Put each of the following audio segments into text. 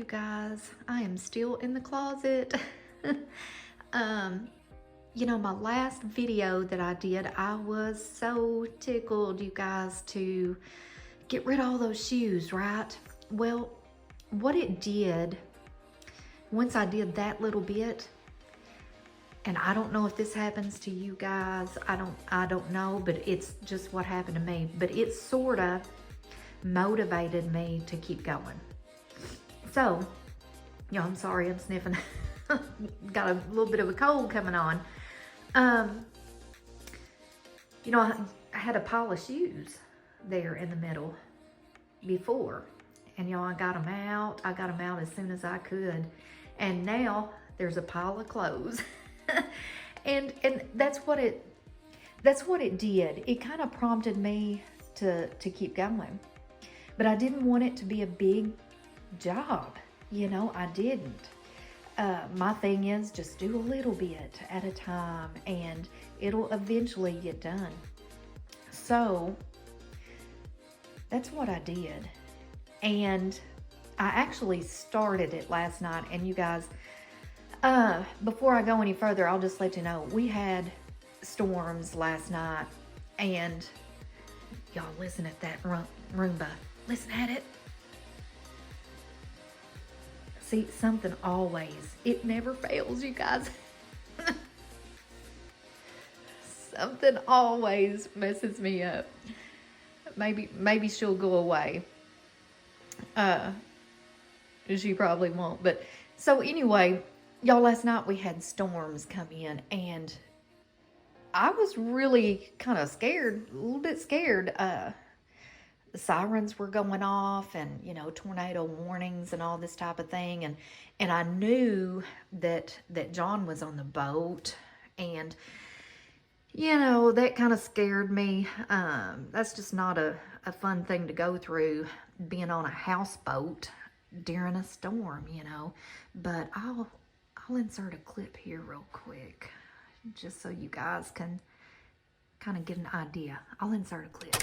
you guys. I am still in the closet. You know, my last video that I did, I was so tickled, you guys, to get rid of all those shoes, right? Well, what it did, once I did that little bit, and I don't know if this happens to you guys, I don't know, but it's just what happened to me. But it sort of motivated me to keep going. So, you know, I'm sorry, I'm sniffing. Got a little bit of a cold coming on. You know, I had a pile of shoes there in the middle before. And, you know, I got them out. I got them out as soon as I could. And now there's a pile of clothes. and that's what it did. It kind of prompted me to keep going. But I didn't want it to be a big job. You know, I didn't. My thing is just do a little bit at a time and it'll eventually get done. So that's what I did. And I actually started it last night. And you guys, before I go any further, I'll just let you know, we had storms last night, and y'all listen at that Roomba. Listen at it. See, something always, it never fails, you guys. Something always messes me up. Maybe she'll go away. She probably won't. But so anyway, y'all, last night we had storms come in, and I was really kind of scared, a little bit scared. The sirens were going off, and, you know, tornado warnings and all this type of thing. And I knew that John was on the boat, and, you know, that kind of scared me. That's just not a fun thing to go through, being on a houseboat during a storm, you know. But I'll insert a clip here real quick, just so you guys can kind of get an idea. I'll insert a clip.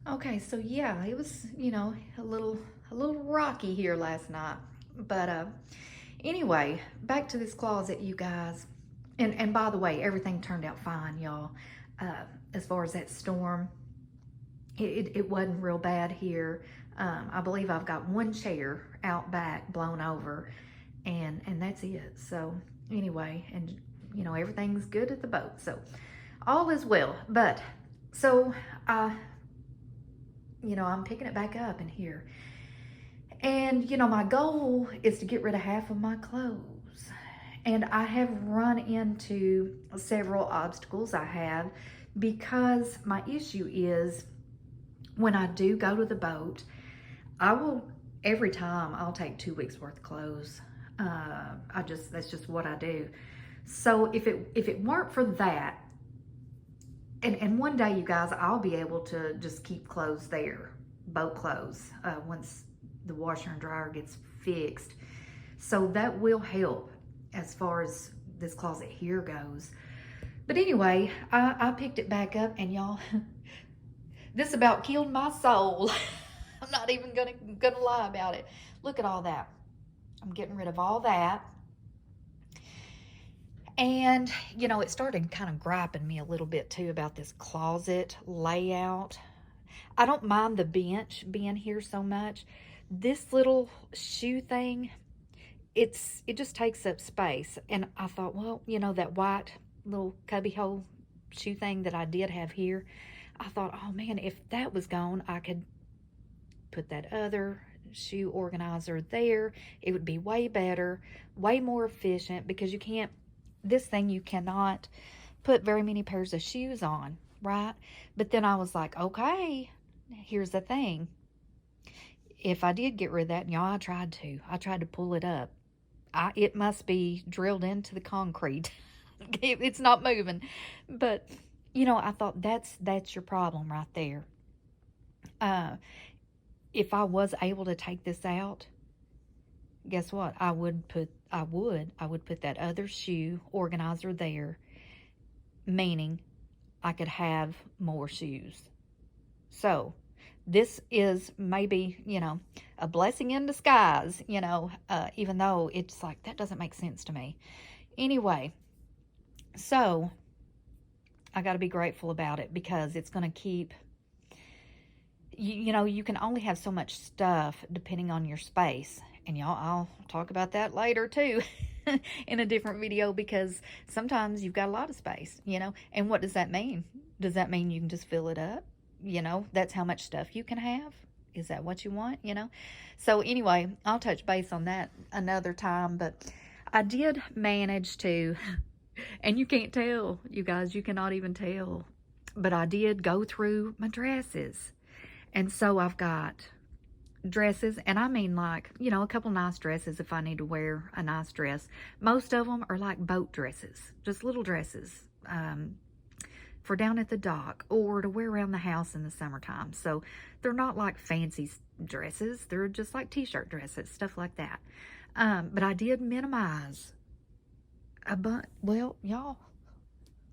Okay, so yeah, it was, a little rocky here last night. But anyway, back to this closet, you guys. And by the way, everything turned out fine, y'all. As far as that storm, it wasn't real bad here. I believe I've got one chair out back blown over, and that's it. So anyway, and everything's good at the boat. So all is well. But so I'm picking it back up in here. And, my goal is to get rid of half of my clothes. And I have run into several obstacles. I have, because my issue is when I do go to the boat, every time I'll take 2 weeks worth of clothes. That's just what I do. So if it weren't for that, and one day, you guys, I'll be able to just keep clothes there, boat clothes, once the washer and dryer gets fixed. So that will help as far as this closet here goes. But anyway, I picked it back up, and y'all, this about killed my soul. I'm not even gonna lie about it. Look at all that. I'm getting rid of all that. And, it started kind of griping me a little bit too about this closet layout. I don't mind the bench being here so much. This little shoe thing, it just takes up space. And I thought, well, that white little cubby hole shoe thing that I did have here, I thought, oh man, if that was gone, I could put that other shoe organizer there. It would be way better, way more efficient, because this thing you cannot put very many pairs of shoes on, right? But then I was like, okay, here's the thing. If I did get rid of that, I tried to pull it up. It must be drilled into the concrete. It's not moving. But, I thought that's your problem right there. If I was able to take this out, guess what? I would put that other shoe organizer there, meaning I could have more shoes. So this is maybe, a blessing in disguise, even though it's like, that doesn't make sense to me. Anyway, so I got to be grateful about it, because it's going to keep, you can only have so much stuff depending on your space. And y'all, I'll talk about that later too in a different video, because sometimes you've got a lot of space, and what does that mean? Does that mean you can just fill it up? That's how much stuff you can have. Is that what you want? So anyway, I'll touch base on that another time, but I did manage to, and you can't tell, you guys, you cannot even tell, but I did go through my dresses. And so I've got dresses, and I mean, like, a couple nice dresses if I need to wear a nice dress. Most of them are like boat dresses, just little dresses for down at the dock or to wear around the house in the summertime. So they're not like fancy dresses. They're just like t-shirt dresses, stuff like that. But I did minimize a bunch. Well, y'all,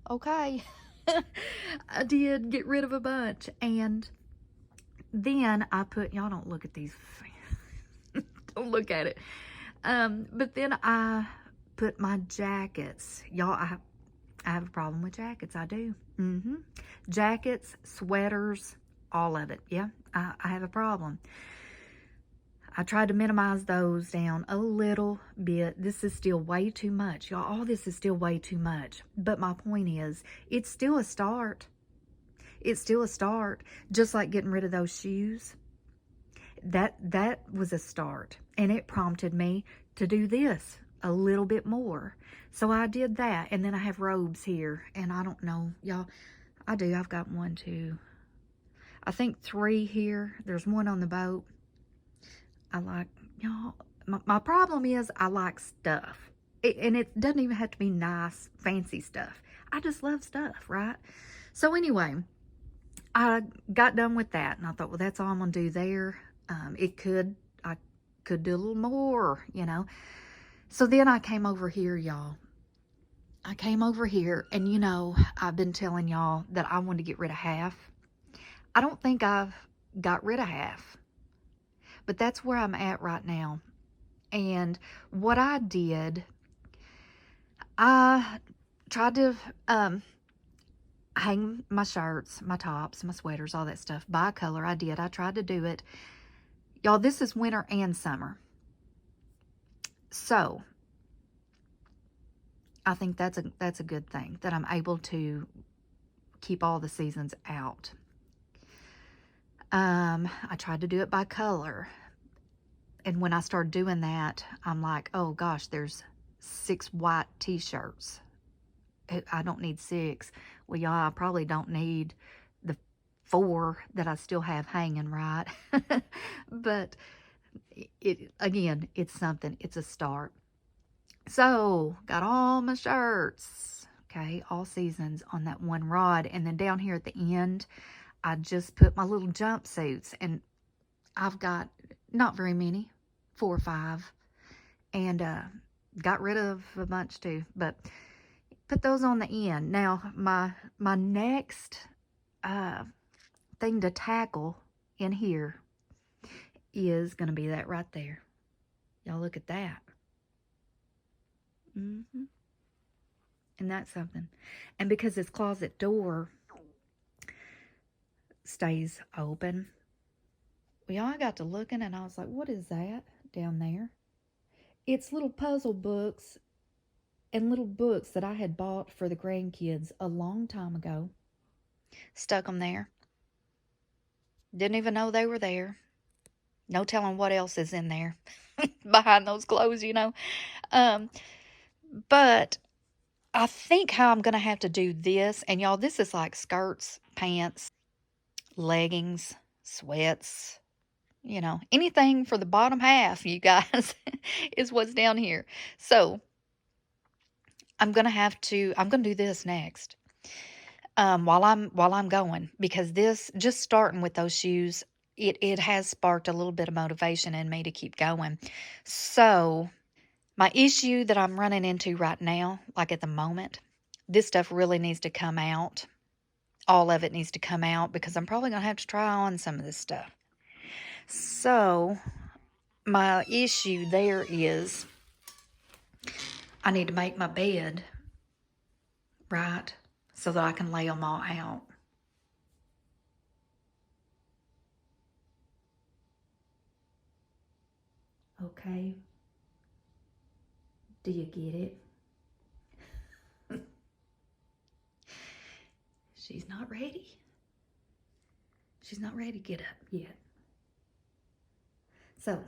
okay. I did get rid of a bunch, and then I put, y'all don't look at these, don't look at it. But then I put my jackets. Y'all, I have a problem with jackets. I do. Jackets, sweaters, all of it. Yeah, I have a problem. I tried to minimize those down a little bit. This is still way too much. Y'all, all this is still way too much. But my point is, it's still a start. It's still a start. Just like getting rid of those shoes. That was a start. And it prompted me to do this a little bit more. So I did that. And then I have robes here. And I don't know, y'all. I've got 1, 2, I think 3 here. There's one on the boat. I like, y'all, my problem is I like stuff. And it doesn't even have to be nice, fancy stuff. I just love stuff, right? So anyway, I got done with that. And I thought, well, that's all I'm going to do there. I could do a little more, So then I came over here, y'all. I came over here, and I've been telling y'all that I wanted to get rid of half. I don't think I've got rid of half. But that's where I'm at right now. And what I did, I tried to hang my shirts, my tops, my sweaters, all that stuff by color. I did. I tried to do it. Y'all, this is winter and summer. So I think that's a good thing, that I'm able to keep all the seasons out. I tried to do it by color. And when I started doing that, I'm like, oh gosh, there's 6 white t-shirts. I don't need 6. Well, y'all, I probably don't need the 4 that I still have hanging, right? But again, it's something. It's a start. So, got all my shirts, okay, all seasons on that one rod. And then down here at the end, I just put my little jumpsuits. And I've got not very many, 4 or 5. And got rid of a bunch too. But put those on the end. Now, my next thing to tackle in here is going to be that right there. Y'all look at that. And that's something. And because this closet door stays open, well, I got to looking and I was like, what is that down there? It's little puzzle books and little books that I had bought for the grandkids a long time ago. Stuck them there. Didn't even know they were there. No telling what else is in there behind those clothes, you know. But I think how I'm going to have to do this, and y'all, this is like skirts, pants, leggings, sweats, you know, anything for the bottom half, you guys, is what's down here. So I'm going to do this next. While I'm going, because this, just starting with those shoes, it has sparked a little bit of motivation in me to keep going. So my issue that I'm running into right now, like at the moment, this stuff really needs to come out. All of it needs to come out because I'm probably going to have to try on some of this stuff. So my issue there is I need to make my bed, right, so that I can lay them all out. Okay. Do you get it? She's not ready. She's not ready to get up yet. So,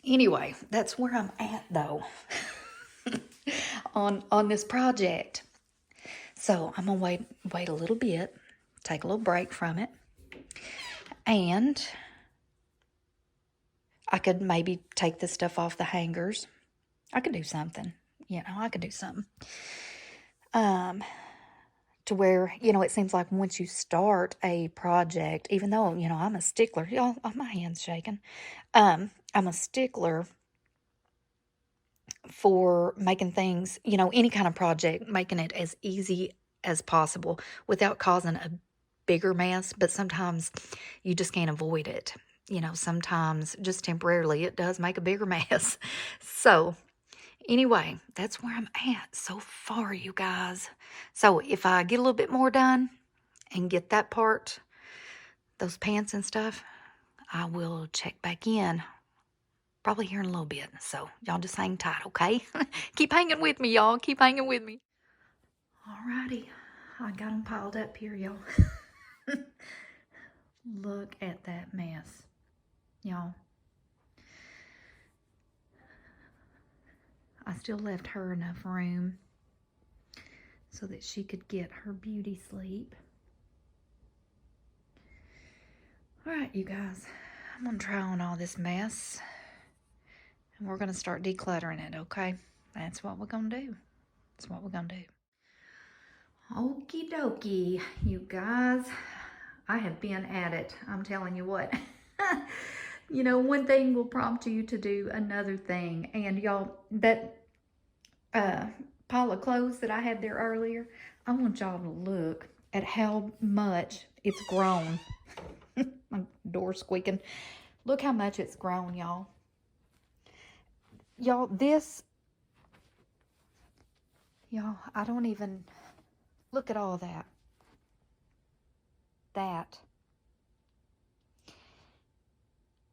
anyway, that's where I'm at though on this project. So I'm gonna wait a little bit, take a little break from it, and I could maybe take this stuff off the hangers. I could do something, you know, I could do something. To where, you know, it seems like once you start a project, even though, you know, I'm a stickler, y'all, my hand's shaking. I'm a stickler for making things, you know, any kind of project, making it as easy as possible without causing a bigger mess. But sometimes you just can't avoid it. You know, sometimes just temporarily it does make a bigger mess. So anyway, that's where I'm at so far, you guys. So if I get a little bit more done and get that part, those pants and stuff, I will check back in probably here in a little bit. So y'all just hang tight, okay? Keep hanging with me, y'all. Keep hanging with me. Alrighty. I got them piled up here, y'all. Look at that mess, y'all. I still left her enough room so that she could get her beauty sleep. All right, you guys, I'm gonna try on all this mess and we're gonna start decluttering it, okay? That's what we're gonna do. That's what we're gonna do. Okie dokie, you guys. I have been at it, I'm telling you what. You know, one thing will prompt you to do another thing. And y'all, that pile of clothes that I had there earlier, I want y'all to look at how much it's grown. My door squeaking. Look how much it's grown, y'all. Y'all, I don't even, look at all that.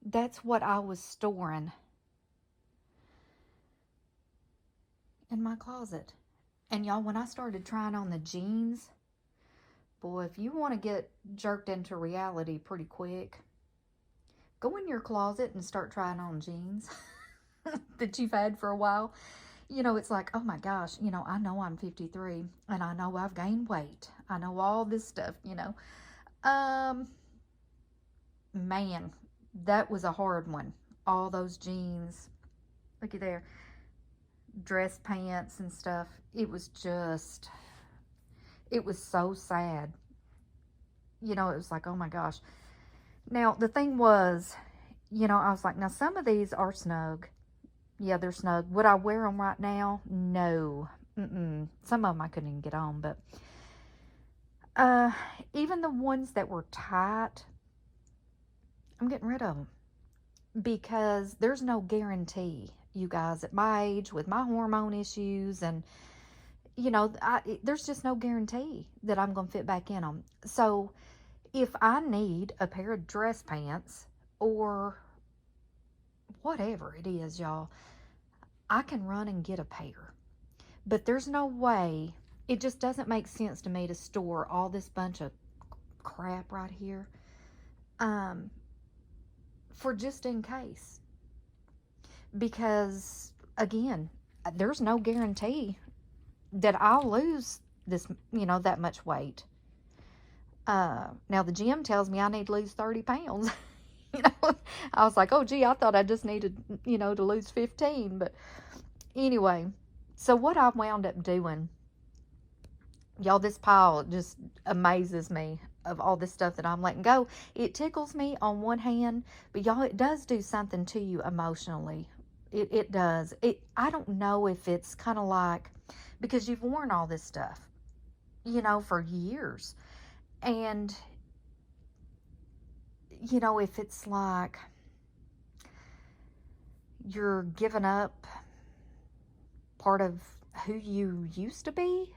That's what I was storing in my closet. And y'all, when I started trying on the jeans, boy, if you want to get jerked into reality pretty quick, go in your closet and start trying on jeans that you've had for a while. You know, it's like, oh my gosh, you know I'm 53 and I know I've gained weight. I know all this stuff, you know. Man, that was a hard one. All those jeans, looky there, dress pants and stuff. It was so sad. You know, it was like, oh my gosh. Now, the thing was, you know, I was like, now some of these are snug. Yeah, they're snug. Would I wear them right now? No. Some of them I couldn't even get on, but even the ones that were tight, I'm getting rid of them because there's no guarantee, you guys, at my age with my hormone issues and you know, there's just no guarantee that I'm going to fit back in them. So if I need a pair of dress pants or whatever it is, y'all, I can run and get a pair. But there's no way, it just doesn't make sense to me to store all this bunch of crap right here for just in case. Because, again, there's no guarantee that I'll lose this, you know, that much weight. Now the gym tells me I need to lose 30 pounds. You know, I was like, oh gee, I thought I just needed, you know, to lose 15. But anyway, so what I wound up doing, y'all, this pile just amazes me of all this stuff that I'm letting go. It tickles me on one hand, but y'all, it does do something to you emotionally. It does. I don't know if it's kind of like, because you've worn all this stuff, you know, for years. And, you know, if it's like you're giving up part of who you used to be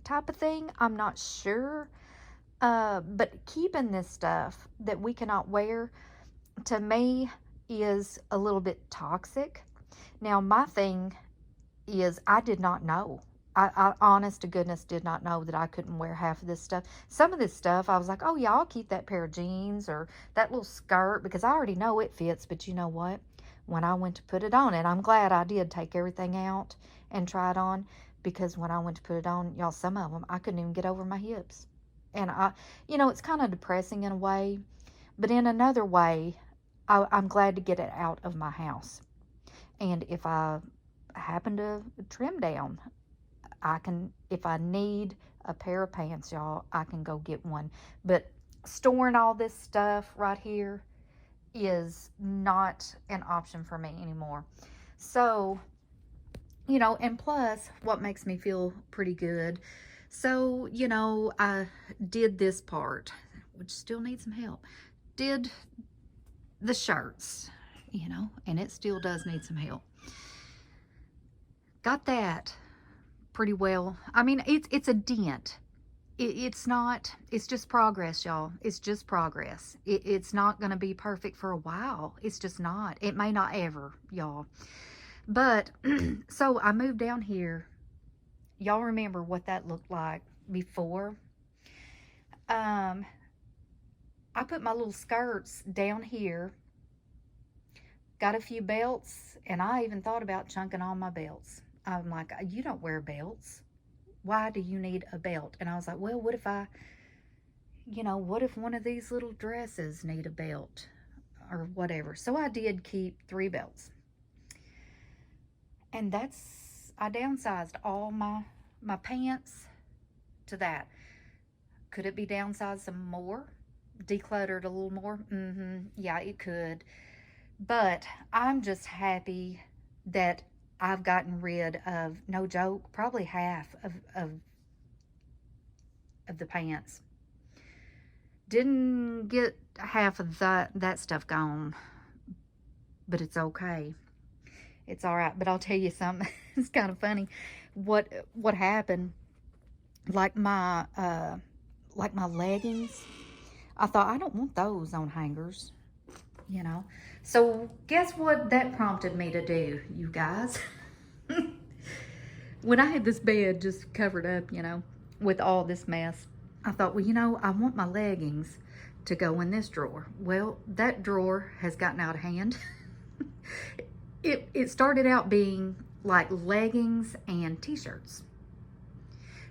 type of thing, I'm not sure. But keeping this stuff that we cannot wear, to me, is a little bit toxic. Now, my thing is I did not know. I honest to goodness did not know that I couldn't wear half of this stuff. Some of this stuff I was like, oh yeah, I'll keep that pair of jeans or that little skirt because I already know it fits. But you know what? When I went to put it on, and I'm glad I did take everything out and try it on, because when I went to put it on, y'all, some of them I couldn't even get over my hips. And you know, it's kind of depressing in a way, but in another way, I'm glad to get it out of my house. And if I happen to trim down, I can, if I need a pair of pants, y'all, I can go get one. But storing all this stuff right here is not an option for me anymore. So, you know, and plus, what makes me feel pretty good. So, you know, I did this part, which still needs some help. Did the shirts, you know, and it still does need some help. Got that pretty well. I mean, it's a dent. It's not, it's just progress, y'all. It's just progress. It's not going to be perfect for a while. It's just not. It may not ever, y'all. But, so I moved down here. Y'all remember what that looked like before? I put my little skirts down here. Got a few belts, and I even thought about chunking all my belts. I'm like, you don't wear belts. Why do you need a belt? And I was like, well, what if I, you know, what if one of these little dresses need a belt or whatever? So I did keep 3 belts. And that's, I downsized all my pants to that. Could it be downsized some more? Decluttered a little more? Yeah, it could. But I'm just happy that I've gotten rid of, no joke, probably half of of the pants. Didn't get half of that stuff gone, but it's okay. It's all right. But I'll tell you something. It's kind of funny. What happened? Like my leggings. I thought, I don't want those on hangers, you know. So guess what that prompted me to do, you guys? When I had this bed just covered up, you know, with all this mess, I thought, well, you know, I want my leggings to go in this drawer. Well, that drawer has gotten out of hand. It started out being like leggings and t-shirts.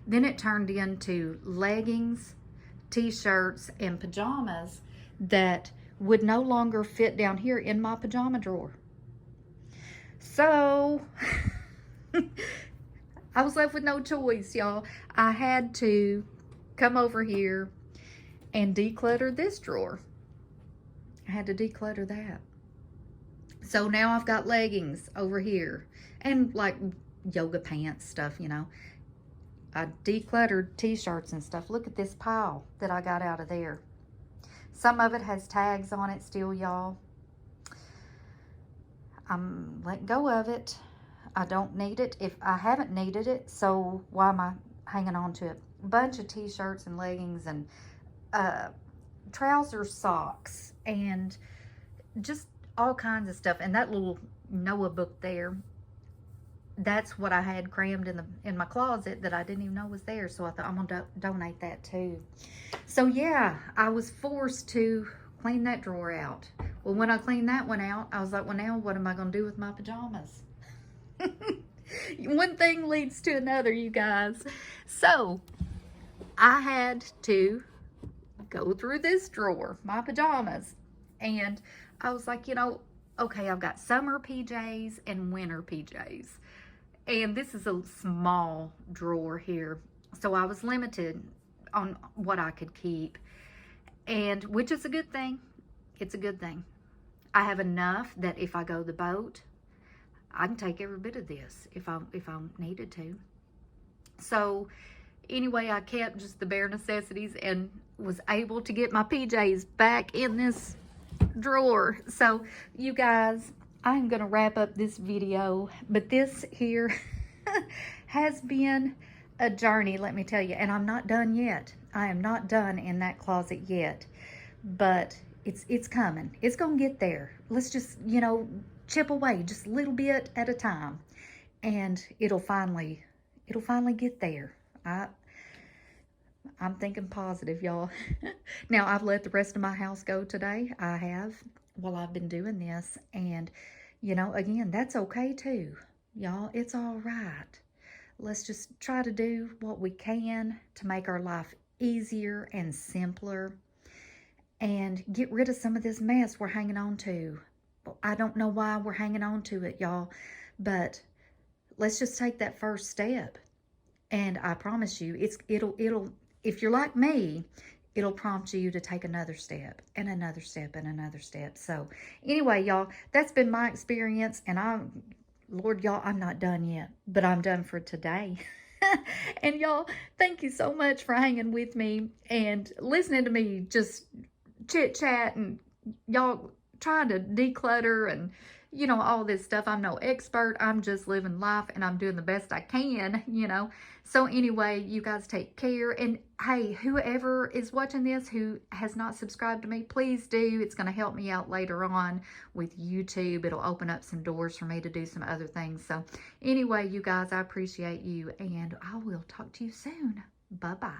Then it turned into leggings, t-shirts, and pajamas that would no longer fit down here in my pajama drawer. So I was left with no choice, y'all. I had to come over here and declutter this drawer. I had to declutter that. So now I've got leggings over here and like yoga pants stuff, you know. I decluttered t-shirts and stuff. Look at this pile that I got out of there. Some of it has tags on it still, y'all. I'm letting go of it. I don't need it. If I haven't needed it, so why am I hanging on to it? A bunch of t-shirts and leggings and trouser socks and just all kinds of stuff. And that little Noah book there, that's what I had crammed in my closet that I didn't even know was there. So I thought, I'm gonna donate that too. So yeah, I was forced to clean that drawer out. Well, when I cleaned that one out, I was like, well, now what am I gonna do with my pajamas? One thing leads to another, you guys. So I had to go through this drawer, my pajamas, and I was like, you know, okay, I've got summer PJs and winter PJs. And this is a small drawer here. So I was limited on what I could keep. And which is a good thing. It's a good thing. I have enough that if I go the boat, I can take every bit of this if I needed to. So anyway, I kept just the bare necessities and was able to get my PJs back in this drawer. So you guys, I'm gonna wrap up this video, but this here has been a journey, let me tell you, and I'm not done yet. I am not done in that closet yet, but it's coming. It's gonna get there. Let's just, you know, chip away just a little bit at a time, and it'll finally get there. I'm thinking positive, y'all. Now, I've let the rest of my house go today. I have, while I've been doing this. And, you know, again, that's okay too. Y'all, it's all right. Let's just try to do what we can to make our life easier and simpler and get rid of some of this mess we're hanging on to. I don't know why we're hanging on to it, y'all, but let's just take that first step. And I promise you, it'll if you're like me, it'll prompt you to take another step and another step and another step. So anyway, y'all, that's been my experience. And Lord, y'all, I'm not done yet, but I'm done for today. And y'all, thank you so much for hanging with me and listening to me just chit chat and y'all trying to declutter and, you know, all this stuff. I'm no expert. I'm just living life and I'm doing the best I can, you know. So anyway, you guys take care. And hey, whoever is watching this who has not subscribed to me, please do. It's going to help me out later on with YouTube. It'll open up some doors for me to do some other things. So anyway, you guys, I appreciate you and I will talk to you soon. Bye-bye.